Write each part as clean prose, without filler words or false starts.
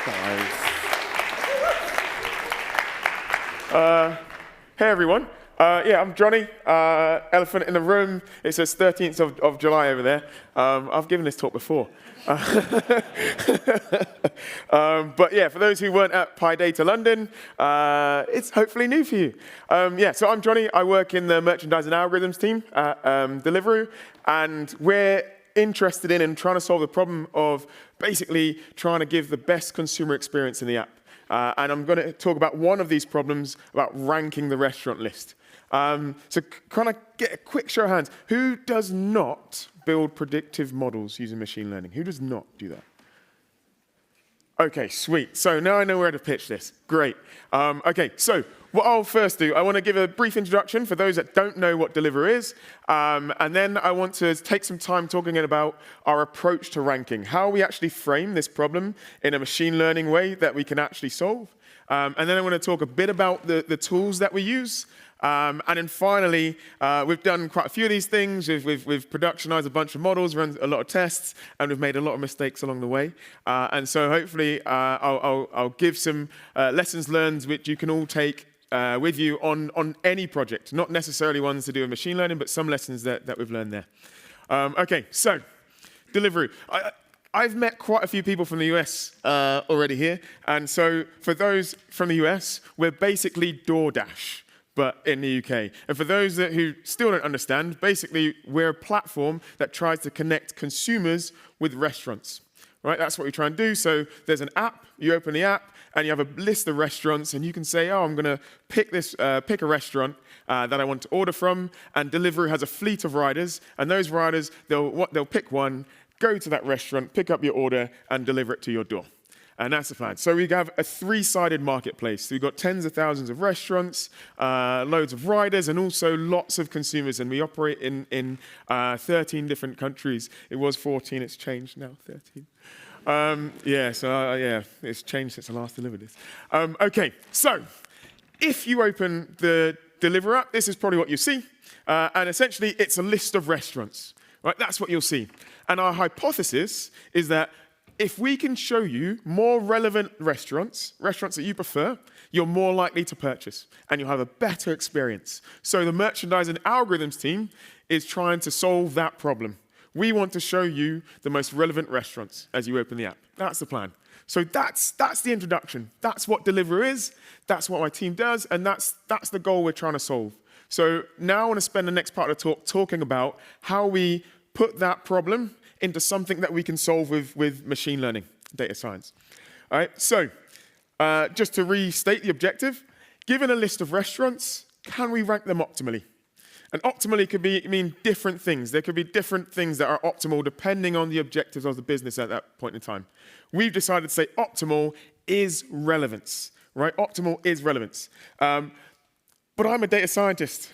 guys. Hey, everyone. Yeah, I'm Jonny, elephant in the room. It says 13th of July over there. I've given this talk before. But yeah, for those who weren't at Pi Data London, it's hopefully new for you. Yeah, so I'm Jonny. I work in the merchandising algorithms team at Deliveroo, and we're interested in and trying to solve the problem of basically trying to give the best consumer experience in the app. And I'm going to talk about one of these problems, about ranking the restaurant list. So kind of get a quick show of hands. Who does not build predictive models using machine learning? Who does not do that? Okay, sweet. So now I know where to pitch this. Great. Okay, so what I'll first do, I want to give a brief introduction for those that don't know what Deliveroo is. And then I want to take some time talking about our approach to ranking, how we actually frame this problem in a machine learning way that we can actually solve. And then I want to talk a bit about the tools that we use. And then finally, we've done quite a few of these things. We've productionized a bunch of models, run a lot of tests, and we've made a lot of mistakes along the way. And so hopefully, I'll give some lessons learned which you can all take with you on any project, not necessarily ones to do with machine learning, but some lessons that we've learned there. Okay, so Deliveroo. I've met quite a few people from the US already here. And so for those from the US, we're basically DoorDash, but in the UK. And for those who still don't understand, basically, we're a platform that tries to connect consumers with restaurants. Right? That's what we try and do. So there's an app, you open the app, and you have a list of restaurants, and you can say, oh, I'm going to pick a restaurant that I want to order from, and Deliveroo has a fleet of riders, and those riders, they'll pick one, go to that restaurant, pick up your order, and deliver it to your door. And that's the plan. So we have a three-sided marketplace. So we've got tens of thousands of restaurants, loads of riders, and also lots of consumers. And we operate in 13 different countries. It was 14, it's changed now, 13. Yeah, it's changed since I last delivered this. Okay, so if you open the Deliveroo app, this is probably what you see. And essentially, it's a list of restaurants. Right? That's what you'll see. And our hypothesis is that if we can show you more relevant restaurants that you prefer, you're more likely to purchase, and you'll have a better experience. So the merchandising algorithms team is trying to solve that problem. We want to show you the most relevant restaurants as you open the app. That's the plan. So that's the introduction. That's what Deliveroo is. That's what my team does, and that's the goal we're trying to solve. So now I want to spend the next part of the talk talking about how we put that problem into something that we can solve with machine learning, data science. All right, so just to restate the objective, given a list of restaurants, can we rank them optimally? And optimally could mean different things. There could be different things that are optimal depending on the objectives of the business at that point in time. We've decided to say optimal is relevance, right? Optimal is relevance. But I'm a data scientist.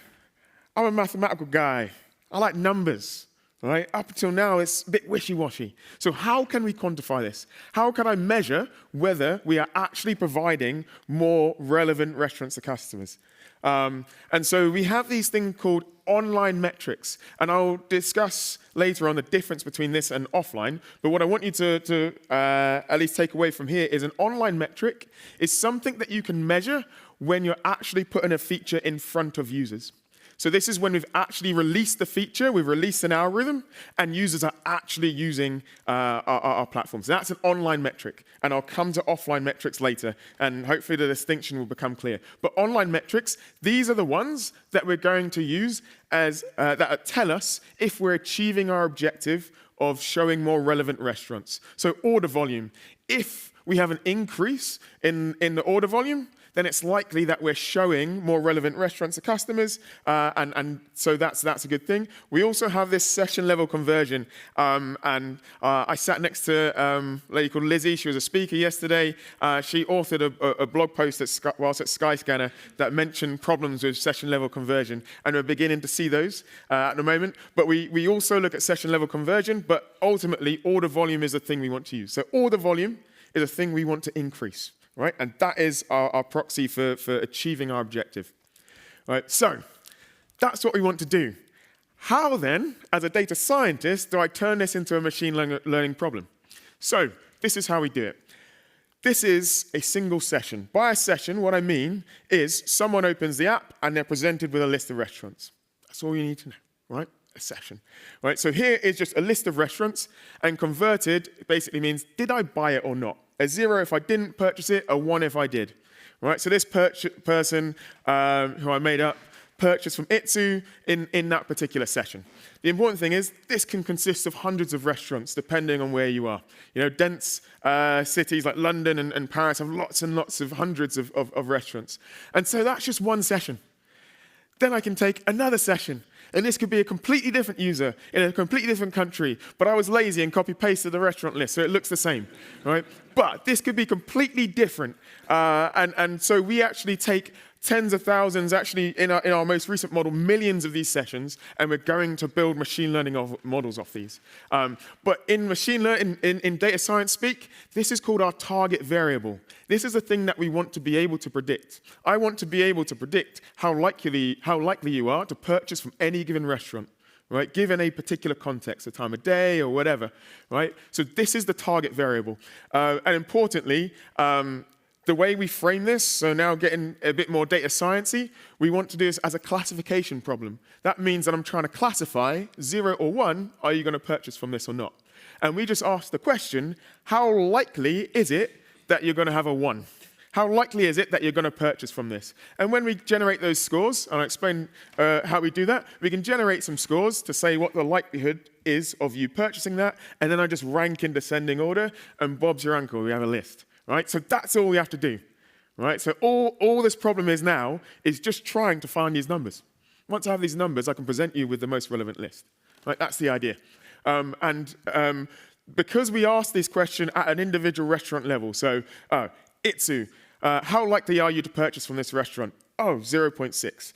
I'm a mathematical guy. I like numbers. Right? Up until now, it's a bit wishy-washy. So how can we quantify this? How can I measure whether we are actually providing more relevant restaurants to customers? And so we have these things called online metrics. And I'll discuss later on the difference between this and offline. But what I want you to at least take away from here is an online metric is something that you can measure when you're actually putting a feature in front of users. So this is when we've actually released the feature, we've released an algorithm, and users are actually using our platforms. That's an online metric, and I'll come to offline metrics later, and hopefully the distinction will become clear. But online metrics, these are the ones that we're going to use as that tell us if we're achieving our objective of showing more relevant restaurants. So order volume. If we have an increase in the order volume, then it's likely that we're showing more relevant restaurants to customers, and so that's a good thing. We also have this session-level conversion, and I sat next to a lady called Lizzie. She was a speaker yesterday. She authored a blog post whilst at Skyscanner that mentioned problems with session-level conversion, and we're beginning to see those at the moment. But we also look at session-level conversion, but ultimately, order volume is the thing we want to use. So order volume is a thing we want to increase. Right? And that is our proxy for achieving our objective. Right? So that's what we want to do. How then, as a data scientist, do I turn this into a machine learning problem? So this is how we do it. This is a single session. By a session, what I mean is someone opens the app and they're presented with a list of restaurants. That's all you need to know, right? A session, right? So here is just a list of restaurants, and converted basically means, did I buy it or not? A 0 if I didn't purchase it, a 1 if I did, right? So this person who I made up purchased from Itsu in that particular session. The important thing is this can consist of hundreds of restaurants depending on where you are. You know, dense cities like London and Paris have lots and lots of hundreds of restaurants. And so that's just one session. Then I can take another session, and this could be a completely different user in a completely different country, but I was lazy and copy-pasted the restaurant list, so it looks the same, right? But this could be completely different, and so we actually take tens of thousands, actually in our most recent model, millions of these sessions, and we're going to build machine learning models off these. But in machine learning, in data science speak, this is called our target variable. This is the thing that we want to be able to predict. I want to be able to predict how likely you are to purchase from any given restaurant, right? Given a particular context, a time of day or whatever, right? So this is the target variable. And importantly, the way we frame this, so now getting a bit more data science-y, we want to do this as a classification problem. That means that I'm trying to classify 0 or 1, are you going to purchase from this or not? And we just ask the question, how likely is it that you're going to have a 1? How likely is it that you're going to purchase from this? And when we generate those scores, and I'll explain how we do that, we can generate some scores to say what the likelihood is of you purchasing that, and then I just rank in descending order, and Bob's your uncle, we have a list. Right? So that's all we have to do. Right? So all this problem is now is just trying to find these numbers. Once I have these numbers, I can present you with the most relevant list. Right? That's the idea. Because we ask this question at an individual restaurant level, so Itsu, how likely are you to purchase from this restaurant? Oh, 0.6.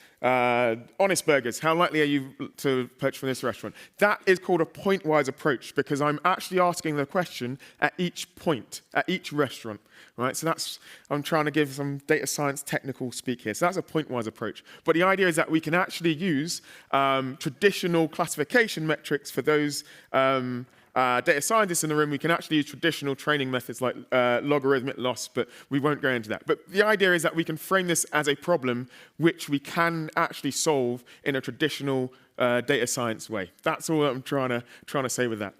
Honest Burgers, how likely are you to purchase from this restaurant? That is called a point-wise approach because I'm actually asking the question at each point, at each restaurant, right? So I'm trying to give some data science technical speak here. So that's a point-wise approach. But the idea is that we can actually use traditional classification metrics for those data scientists in the room. We can actually use traditional training methods like logarithmic loss, but we won't go into that. But the idea is that we can frame this as a problem which we can actually solve in a traditional data science way. That's all I'm trying to say with that.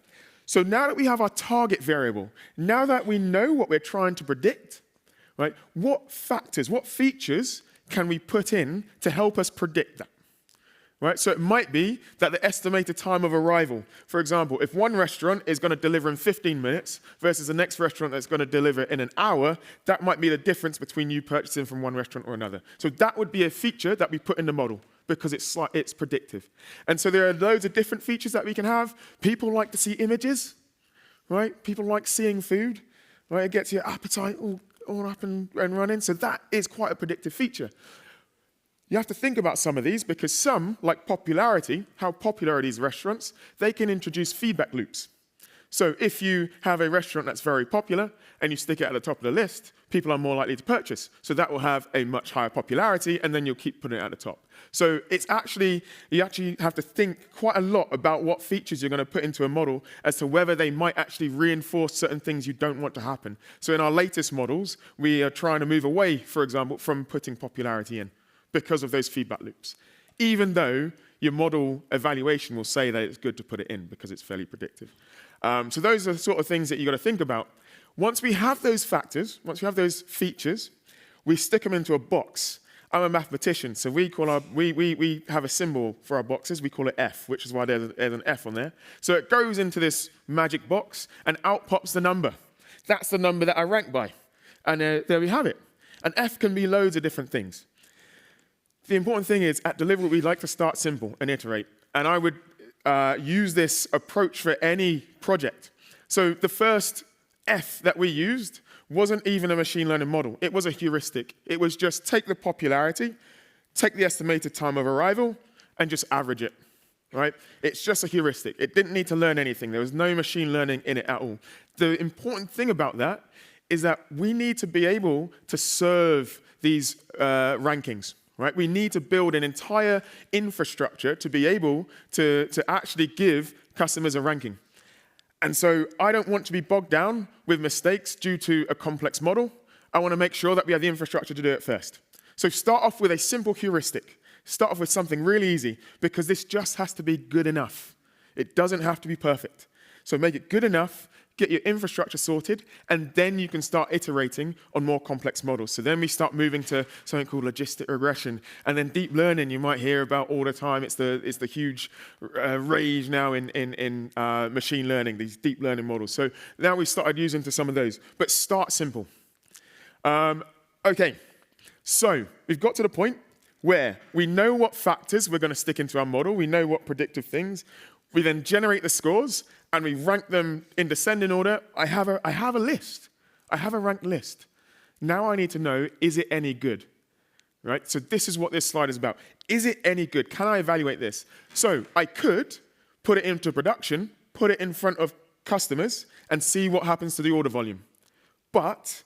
So now that we have our target variable, now that we know what we're trying to predict, right, what factors, what features can we put in to help us predict that? Right? So it might be that the estimated time of arrival, for example, if one restaurant is going to deliver in 15 minutes versus the next restaurant that's going to deliver in an hour, that might be the difference between you purchasing from one restaurant or another. So that would be a feature that we put in the model because it's predictive. And so there are loads of different features that we can have. People like to see images, right? People like seeing food, right? It gets your appetite all up and running. So that is quite a predictive feature. You have to think about some of these because some, like popularity, how popular are these restaurants, they can introduce feedback loops. So if you have a restaurant that's very popular and you stick it at the top of the list, people are more likely to purchase. So that will have a much higher popularity and then you'll keep putting it at the top. So you actually have to think quite a lot about what features you're going to put into a model as to whether they might actually reinforce certain things you don't want to happen. So in our latest models, we are trying to move away, for example, from putting popularity in, because of those feedback loops, even though your model evaluation will say that it's good to put it in because it's fairly predictive. So those are the sort of things that you've got to think about. Once we have those factors, once we have those features, we stick them into a box. I'm a mathematician, so we have a symbol for our boxes. We call it F, which is why there's an F on there. So it goes into this magic box, and out pops the number. That's the number that I rank by. And there we have it. And F can be loads of different things. The important thing is, at Deliveroo, we like to start simple and iterate. And I would use this approach for any project. So the first F that we used wasn't even a machine learning model. It was a heuristic. It was just take the popularity, take the estimated time of arrival, and just average it. Right? It's just a heuristic. It didn't need to learn anything. There was no machine learning in it at all. The important thing about that is that we need to be able to serve these rankings. Right? We need to build an entire infrastructure to be able to actually give customers a ranking. And so I don't want to be bogged down with mistakes due to a complex model. I want to make sure that we have the infrastructure to do it first. So start off with a simple heuristic. Start off with something really easy, because this just has to be good enough. It doesn't have to be perfect. So make it good enough, get your infrastructure sorted, and then you can start iterating on more complex models. So then we start moving to something called logistic regression. And then deep learning, you might hear about all the time. It's the huge rage now in machine learning, these deep learning models. So now we started using to some of those. But start simple. Okay, so we've got to the point where we know what factors we're going to stick into our model. We know what predictive things. We then generate the scores, and we rank them in descending order. I have a list. I have a ranked list. Now I need to know, is it any good? Right? So this is what this slide is about. Is it any good? Can I evaluate this? So I could put it into production, put it in front of customers, and see what happens to the order volume. But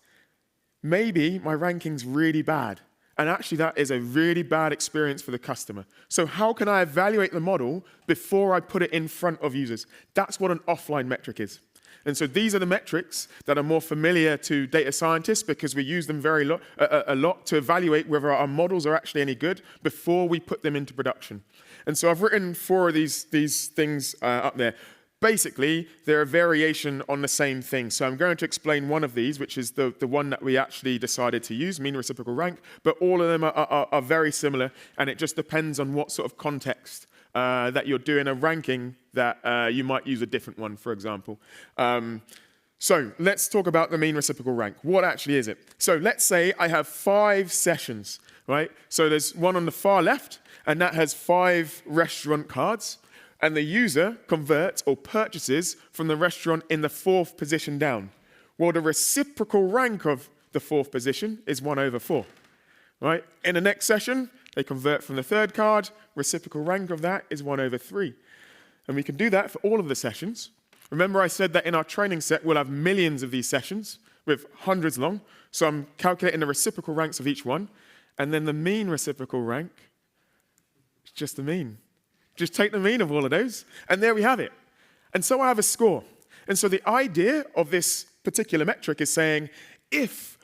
maybe my ranking's really bad. And actually, that is a really bad experience for the customer. So how can I evaluate the model before I put it in front of users? That's what an offline metric is. And so these are the metrics that are more familiar to data scientists, because we use them a lot to evaluate whether our models are actually any good before we put them into production. And so I've written 4 of these things up there. Basically, they're a variation on the same thing. So I'm going to explain one of these, which is the one that we actually decided to use, mean reciprocal rank. But all of them are very similar, and it just depends on what sort of context that you're doing a ranking that you might use a different one, for example. So let's talk about the mean reciprocal rank. What actually is it? So let's say I have 5 sessions, right? So there's one on the far left, and that has 5 restaurant cards. And the user converts or purchases from the restaurant in the 4th position down. Well, the reciprocal rank of the 4th position is 1/4, right? In the next session, they convert from the 3rd card. Reciprocal rank of that is 1/3. And we can do that for all of the sessions. Remember, I said that in our training set, we'll have millions of these sessions with hundreds long. So I'm calculating the reciprocal ranks of each one. And then the mean reciprocal rank is just the mean. Just take the mean of all of those, and there we have it. And so I have a score. And so the idea of this particular metric is saying, if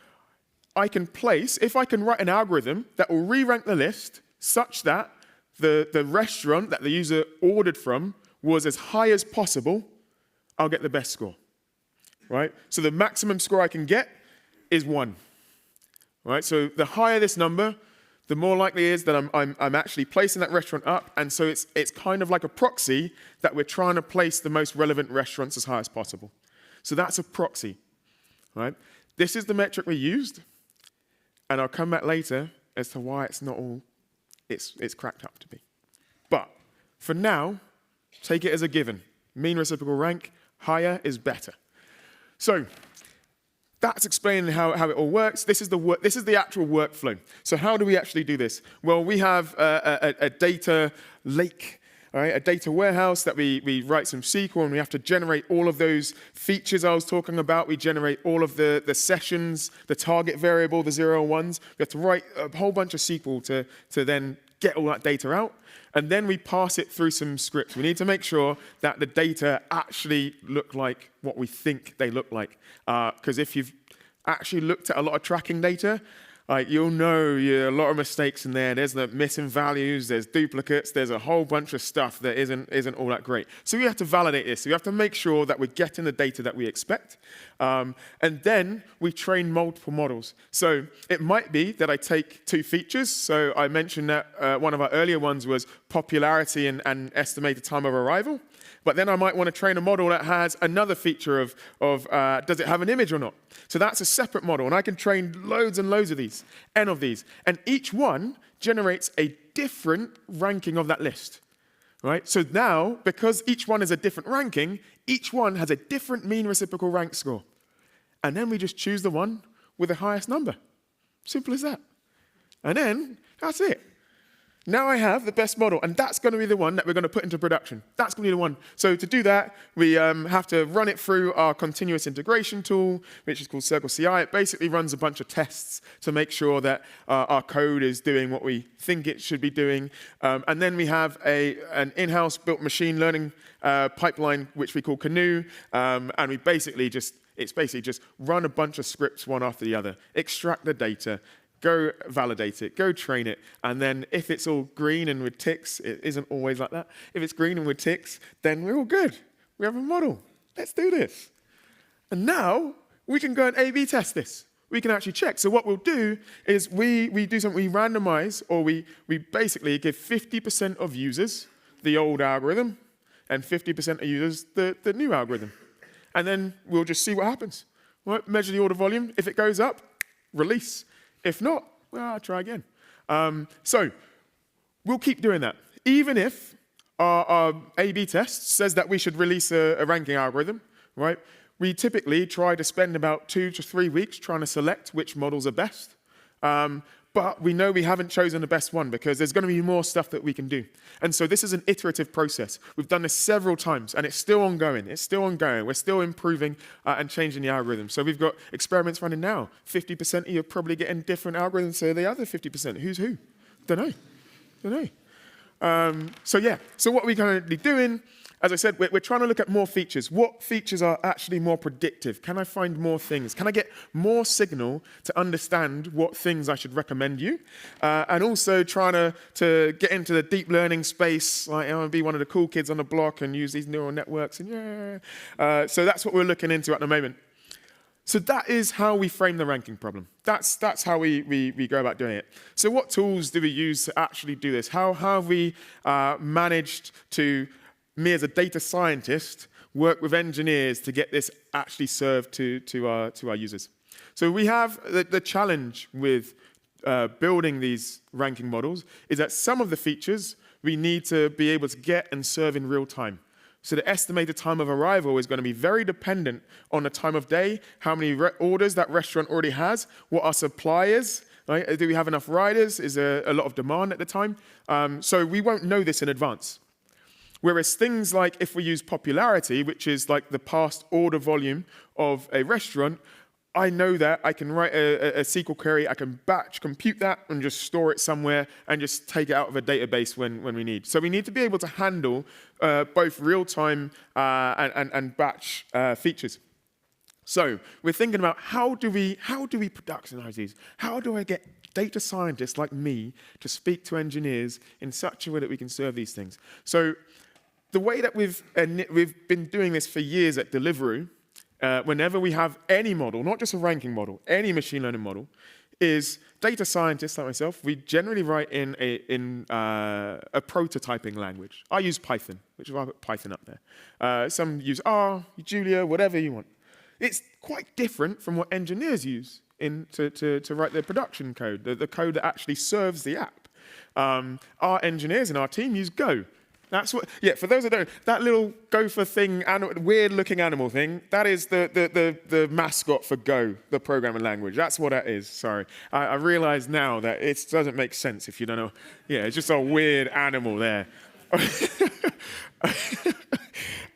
I can write an algorithm that will re-rank the list such that the restaurant that the user ordered from was as high as possible, I'll get the best score, right? So the maximum score I can get is 1, right? So the higher this number, the more likely it is that I'm actually placing that restaurant up, and so it's kind of like a proxy that we're trying to place the most relevant restaurants as high as possible. So that's a proxy, right? This is the metric we used, and I'll come back later as to why it's not all it's cracked up to be. But for now, take it as a given. Mean reciprocal rank, higher is better. So that's explaining how it all works. This is the actual workflow. So how do we actually do this? Well, we have a data lake, all right, a data warehouse that we write some SQL, and we have to generate all of those features I was talking about. We generate all of the sessions, the target variable, the 0 and 1s. We have to write a whole bunch of SQL to then get all that data out. And then we pass it through some scripts. We need to make sure that the data actually look like what we think they look like. Because if you've actually looked at a lot of tracking data, you'll know a lot of mistakes in there. There's the missing values, there's duplicates, there's a whole bunch of stuff that isn't all that great. So we have to validate this. We have to make sure that we're getting the data that we expect. And then we train multiple models. So it might be that I take 2 features. So I mentioned that one of our earlier ones was popularity and estimated time of arrival. But then I might want to train a model that has another feature of does it have an image or not? So that's a separate model, and I can train loads and loads of these, N of these. And each one generates a different ranking of that list, right? So now, because each one is a different ranking, each one has a different mean reciprocal rank score. And then we just choose the one with the highest number. Simple as that. And then, that's it. Now I have the best model, and that's going to be the one that we're going to put into production. That's going to be the one. So to do that, we have to run it through our continuous integration tool, which is called Circle CI. It basically runs a bunch of tests to make sure that our code is doing what we think it should be doing. And then we have an in-house built machine learning pipeline, which we call Canoe, and it's basically just run a bunch of scripts one after the other, extract the data, go validate it, go train it, and then if it's all green and with ticks, it isn't always like that. If it's green and with ticks, then we're all good. We have a model. Let's do this. And now we can go and A/B test this. We can actually check. So what we'll do is we do something, we randomize, or we basically give 50% of users the old algorithm and 50% of users the new algorithm. And then we'll just see what happens. Right? Measure the order volume. If it goes up, release. If not, well, I'll try again. So we'll keep doing that. Even if our A/B test says that we should release a ranking algorithm, right? We typically try to spend about 2 to 3 weeks trying to select which models are best. But we know we haven't chosen the best one because there's going to be more stuff that we can do. And so this is an iterative process. We've done this several times, and it's still ongoing. It's still ongoing. We're still improving and changing the algorithm. So we've got experiments running now. 50% of you are probably getting different algorithms to the other 50%. Who's who? Don't know. So what are we currently doing? As I said, we're trying to look at more features. What features are actually more predictive? Can I find more things? Can I get more signal to understand what things I should recommend you? And also trying to get into the deep learning space. Like, I want to be one of the cool kids on the block and use these neural networks. And so that's what we're looking into at the moment. So that is how we frame the ranking problem. That's how we go about doing it. So what tools do we use to actually do this? How have we managed to, me as a data scientist, work with engineers to get this actually served to our users? So we have the challenge with building these ranking models is that some of the features we need to be able to get and serve in real time. So the estimated time of arrival is going to be very dependent on the time of day, how many orders that restaurant already has, what our supply is, right? Do we have enough riders? Is there a lot of demand at the time? So we won't know this in advance. Whereas things like if we use popularity, which is like the past order volume of a restaurant, I know that I can write a SQL query, I can batch compute that and just store it somewhere and just take it out of a database when we need. So we need to be able to handle both real-time and batch features. So we're thinking about how do we productionize these? How do I get data scientists like me to speak to engineers in such a way that we can serve these things? So the way that we've been doing this for years at Deliveroo, whenever we have any model, not just a ranking model, any machine learning model, is data scientists like myself, we generally write in a prototyping language. I use Python, which is why I put Python up there. Some use R, Julia, whatever you want. It's quite different from what engineers use to write their production code, the code that actually serves the app. Our engineers in our team use Go. That's what, yeah, for those that don't know, that little gopher thing, weird-looking animal thing, that is the mascot for Go, the programming language. That's what that is, sorry. I realize now that it doesn't make sense if you don't know. Yeah, it's just a weird animal there.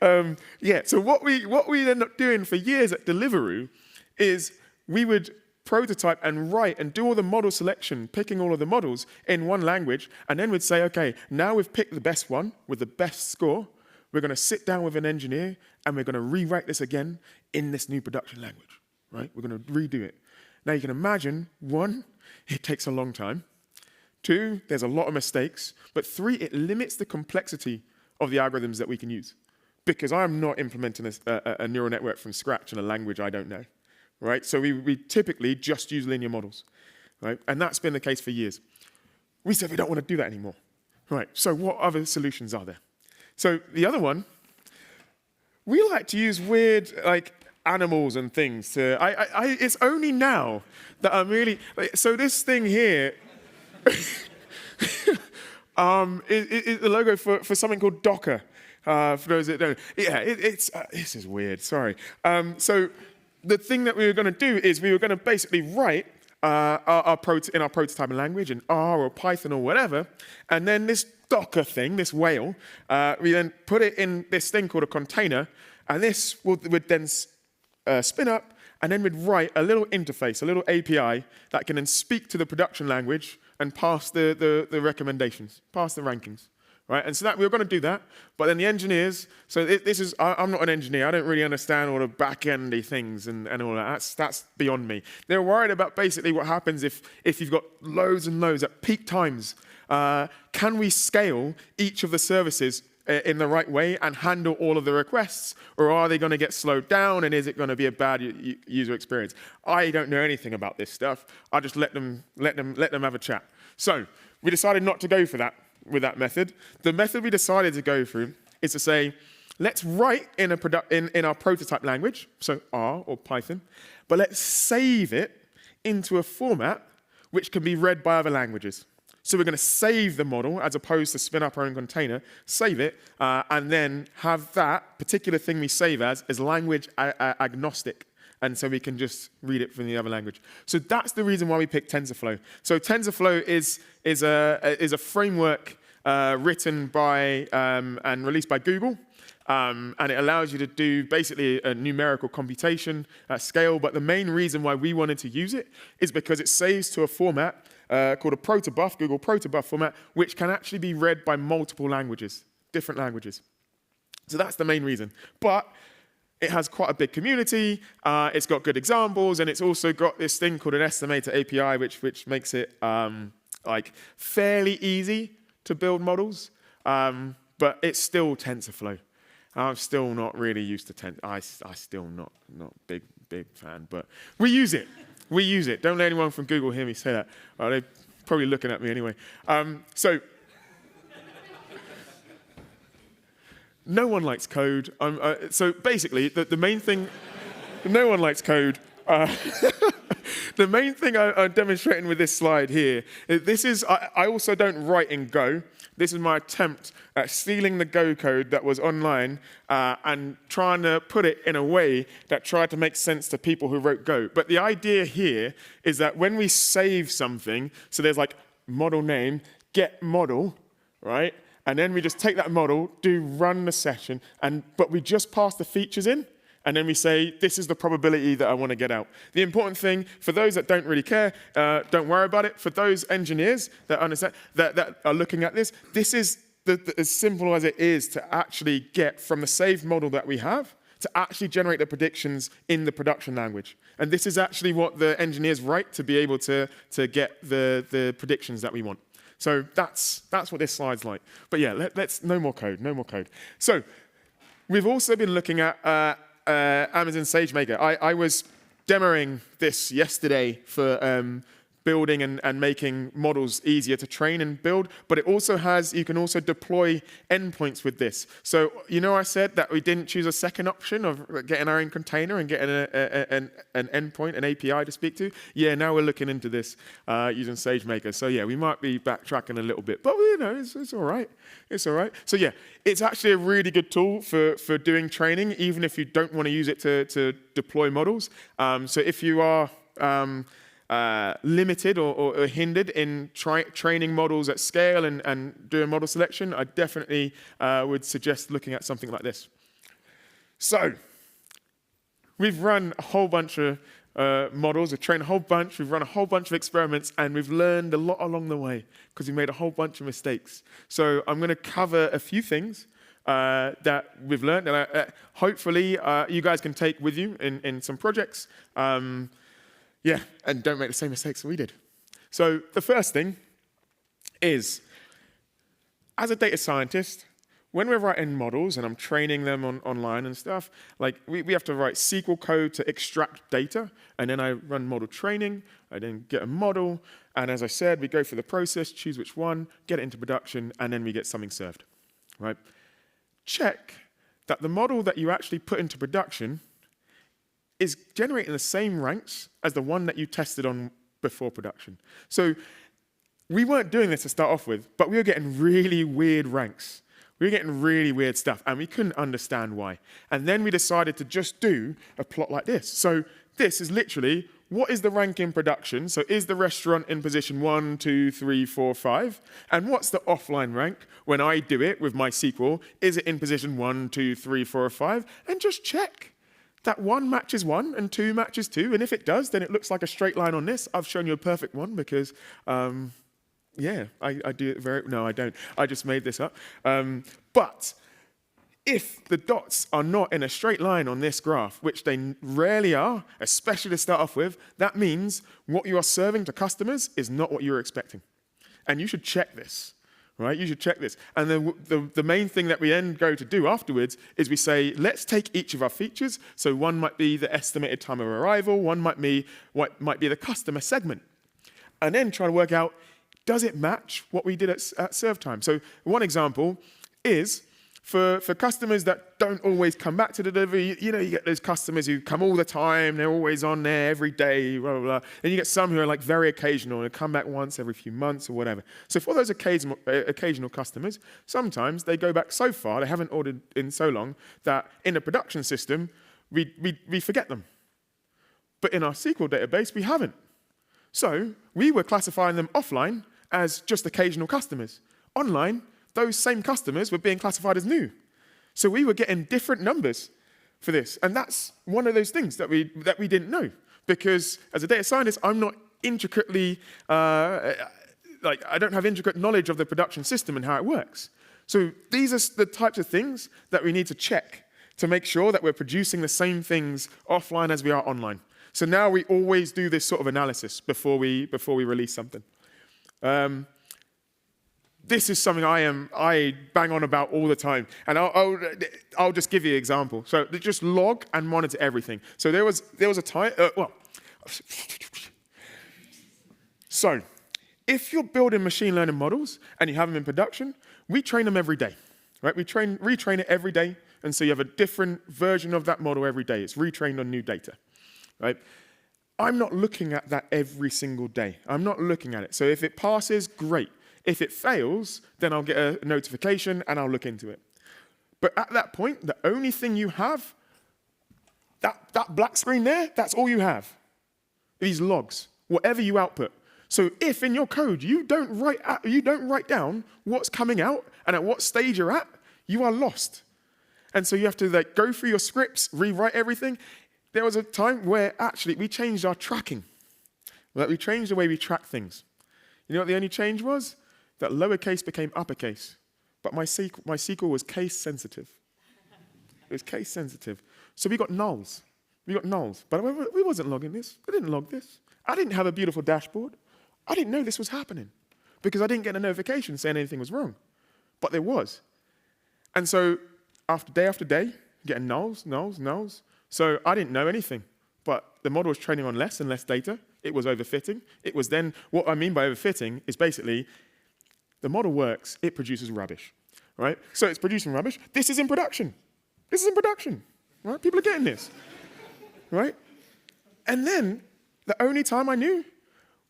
So what we end up doing for years at Deliveroo is we would prototype and write and do all the model selection, picking all of the models in one language, and then we'd say, okay, now we've picked the best one with the best score, we're going to sit down with an engineer and we're going to rewrite this again in this new production language, right? We're going to redo it. Now you can imagine, 1, it takes a long time. 2, there's a lot of mistakes. But 3, it limits the complexity of the algorithms that we can use. Because I'm not implementing a neural network from scratch in a language I don't know. Right? So we typically just use linear models, right? And that's been the case for years. We said we don't want to do that anymore, right? So what other solutions are there? So the other one, we like to use weird, like, animals and things to, it's only now that I'm really, so this thing here is the logo for something called Docker, for those that don't. Yeah, this is weird, sorry. So the thing that we were going to do is we were going to basically write in our prototyping language in R or Python or whatever, and then this Docker thing, this whale, we then put it in this thing called a container, and this would then spin up, and then we'd write a little interface, a little API that can then speak to the production language and pass the recommendations, pass the rankings. Right? And so that we were going to do that, but then the engineers, so this is, I'm not an engineer, I don't really understand all the back-endy things and all that, that's beyond me. They're worried about basically what happens if you've got loads and loads at peak times. Can we scale each of the services in the right way and handle all of the requests, or are they going to get slowed down, and is it going to be a bad user experience? I don't know anything about this stuff. I just let them have a chat. So we decided not to go for that. With that method. The method we decided to go through is to say, let's write in our prototype language, so R or Python, but let's save it into a format which can be read by other languages. So we're going to save the model as opposed to spin up our own container, save it, and then have that particular thing we save as language agnostic. And so we can just read it from the other language. So that's the reason why we picked TensorFlow. So TensorFlow is a framework written by and released by Google. And it allows you to do basically a numerical computation at scale. But the main reason why we wanted to use it is because it saves to a format called a protobuf, Google protobuf format, which can actually be read by multiple languages, different languages. So that's the main reason. But it has quite a big community, it's got good examples, and it's also got this thing called an estimator API, which makes it like fairly easy to build models, but it's still TensorFlow. I'm still not really used to I still not big fan, but we use it. We use it. Don't let anyone from Google hear me say that. They're probably looking at me anyway. No one likes code. So basically, the main thing, no one likes code. The main thing I'm demonstrating with this slide here, I also don't write in Go. This is my attempt at stealing the Go code that was online and trying to put it in a way that tried to make sense to people who wrote Go. But the idea here is that when we save something, so there's like model name, get model, right? And then we just take that model, run the session, but we just pass the features in, and then we say, this is the probability that I want to get out. The important thing, for those that don't really care, don't worry about it. For those engineers that understand, that are looking at this is as simple as it is to actually get from the saved model that we have to actually generate the predictions in the production language. And this is actually what the engineers write to be able to get the predictions that we want. So that's what this slide's like. But yeah, let's no more code. So we've also been looking at Amazon SageMaker. I was demoing this yesterday for building and making models easier to train and build, but you can also deploy endpoints with this. So, I said that we didn't choose a second option of getting our own container and getting an endpoint, an API to speak to. Yeah, now we're looking into this using SageMaker. So yeah, we might be backtracking a little bit, but it's all right. It's all right. So yeah, it's actually a really good tool for doing training, even if you don't want to use it to deploy models. So if you are limited or hindered in training models at scale and doing model selection, I definitely would suggest looking at something like this. So we've run a whole bunch of models, we've trained a whole bunch, we've run a whole bunch of experiments, and we've learned a lot along the way because we made a whole bunch of mistakes. So I'm going to cover a few things that we've learned, and hopefully you guys can take with you in some projects. Yeah, and don't make the same mistakes that we did. So the first thing is, as a data scientist, when we're writing models and I'm training them online and stuff, like we have to write SQL code to extract data, and then I run model training, I then get a model, and as I said, we go through the process, choose which one, get it into production, and then we get something served, right? Check that the model that you actually put into production is generating the same ranks as the one that you tested on before production. So we weren't doing this to start off with, but we were getting really weird ranks. We were getting really weird stuff, and we couldn't understand why. And then we decided to just do a plot like this. So this is literally what is the rank in production? So is the restaurant in position 1, 2, 3, 4, 5? And what's the offline rank when I do it with my SQL? Is it in position 1, 2, 3, 4, or 5? And just check that 1 matches 1 and 2 matches 2. And if it does, then it looks like a straight line on this. I've shown you a perfect one because, yeah, I do it no, I don't. I just made this up. But if the dots are not in a straight line on this graph, which they rarely are, especially to start off with, that means what you are serving to customers is not what you were expecting. And you should check this, right? You should check this. And the main thing that we then go to do afterwards is we say, let's take each of our features. So one might be the estimated time of arrival, one might be the customer segment. And then try to work out, does it match what we did at serve time? So one example is, for customers that don't always come back to the delivery, you get those customers who come all the time, they're always on there every day, blah, blah, blah. And you get some who are like very occasional and come back once every few months or whatever. So for those occasional customers, sometimes they go back so far, they haven't ordered in so long, that in the production system, we forget them. But in our SQL database, we haven't. So we were classifying them offline as just occasional customers. Online, those same customers were being classified as new. So we were getting different numbers for this. And that's one of those things that we didn't know. Because as a data scientist, I'm not intricately, I don't have intricate knowledge of the production system and how it works. So these are the types of things that we need to check to make sure that we're producing the same things offline as we are online. So now we always do this sort of analysis before we release something. This is something I bang on about all the time, and I'll just give you an example. So just log and monitor everything. So there was a time. So if you're building machine learning models and you have them in production, we train them every day, right? We retrain it every day, and so you have a different version of that model every day. It's retrained on new data, right? I'm not looking at that every single day. I'm not looking at it. So if it passes, great. If it fails, then I'll get a notification and I'll look into it. But at that point, the only thing you have, that black screen there, that's all you have. These logs, whatever you output. So if in your code you don't write down what's coming out and at what stage you're at, you are lost. And so you have to go through your scripts, rewrite everything. There was a time where actually we changed our tracking. We changed the way we track things. You know what the only change was? That lowercase became uppercase. But my SQL was case sensitive. It was case sensitive. So we got nulls. But we wasn't logging this. I didn't log this. I didn't have a beautiful dashboard. I didn't know this was happening because I didn't get a notification saying anything was wrong. But there was. And so after day, getting nulls. So I didn't know anything. But the model was training on less and less data. It was overfitting. It was then, what I mean by overfitting is basically the model works, it produces rubbish, right? So it's producing rubbish. This is in production. Right? People are getting this, right? And then the only time I knew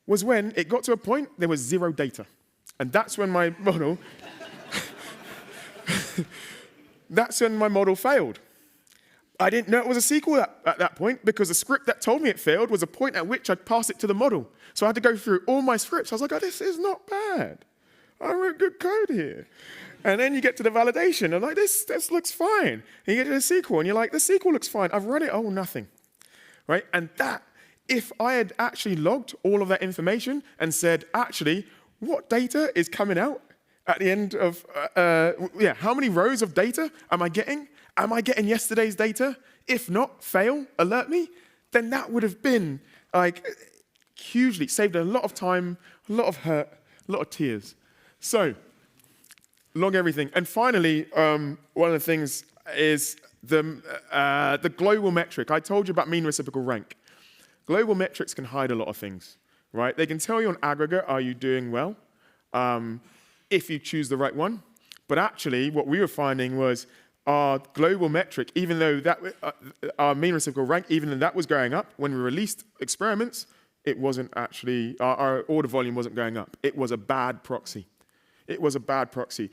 was when it got to a point there was zero data. And that's when my model, failed. I didn't know it was a SQL at that point because the script that told me it failed was a point at which I'd pass it to the model. So I had to go through all my scripts. I was like, oh, this is not bad. I wrote good code here. And then you get to the validation, and like, this looks fine. And you get to the SQL, and you're like, the SQL looks fine. I've run it, oh, nothing. Right? And that, if I had actually logged all of that information and said, actually, what data is coming out at the end of, how many rows of data am I getting? Am I getting yesterday's data? If not, fail, alert me. Then that would have been hugely saved a lot of time, a lot of hurt, a lot of tears. So, log everything. And finally, one of the things is the global metric. I told you about mean reciprocal rank. Global metrics can hide a lot of things, right? They can tell you on aggregate, are you doing well? If you choose the right one. But actually, what we were finding was our global metric, even though our mean reciprocal rank, even though that was going up, when we released experiments, it wasn't actually, our order volume wasn't going up. It was a bad proxy.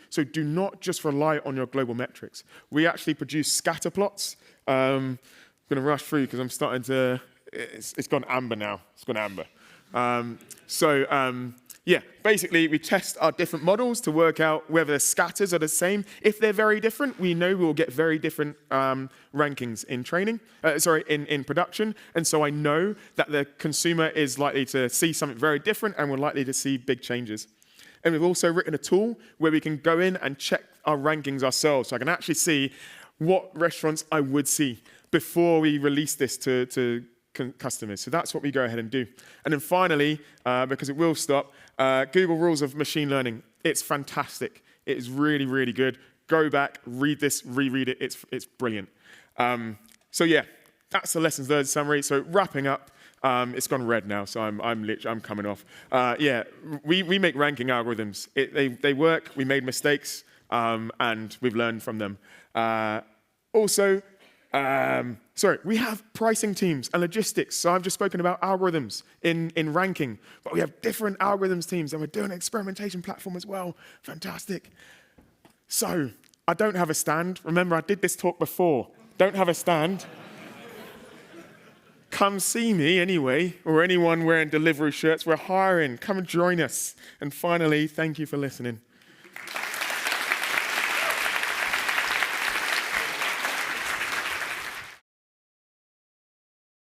So do not just rely on your global metrics. We actually produce scatter plots. I'm going to rush through because I'm starting to it's gone amber now. It's gone amber. Yeah, basically we test our different models to work out whether the scatters are the same. If they're very different, we know we'll get very different rankings in in production. And so I know that the consumer is likely to see something very different and we're likely to see big changes. And we've also written a tool where we can go in and check our rankings ourselves. So I can actually see what restaurants I would see before we release this to customers. So that's what we go ahead and do. And then finally, because it will stop, Google Rules of Machine Learning. It's fantastic. It is really, really good. Go back, read this, reread it. It's brilliant. So yeah, that's the lessons learned summary. So wrapping up, it's gone red now, so I'm coming off. Yeah, we make ranking algorithms. They work. We made mistakes, and we've learned from them. We have pricing teams and logistics. So I've just spoken about algorithms in ranking, but we have different algorithms teams, and we're doing an experimentation platform as well. Fantastic. So I don't have a stand. Remember, I did this talk before. Don't have a stand. Come see me anyway, or anyone wearing Deliveroo shirts. We're hiring. Come and join us. And finally, thank you for listening.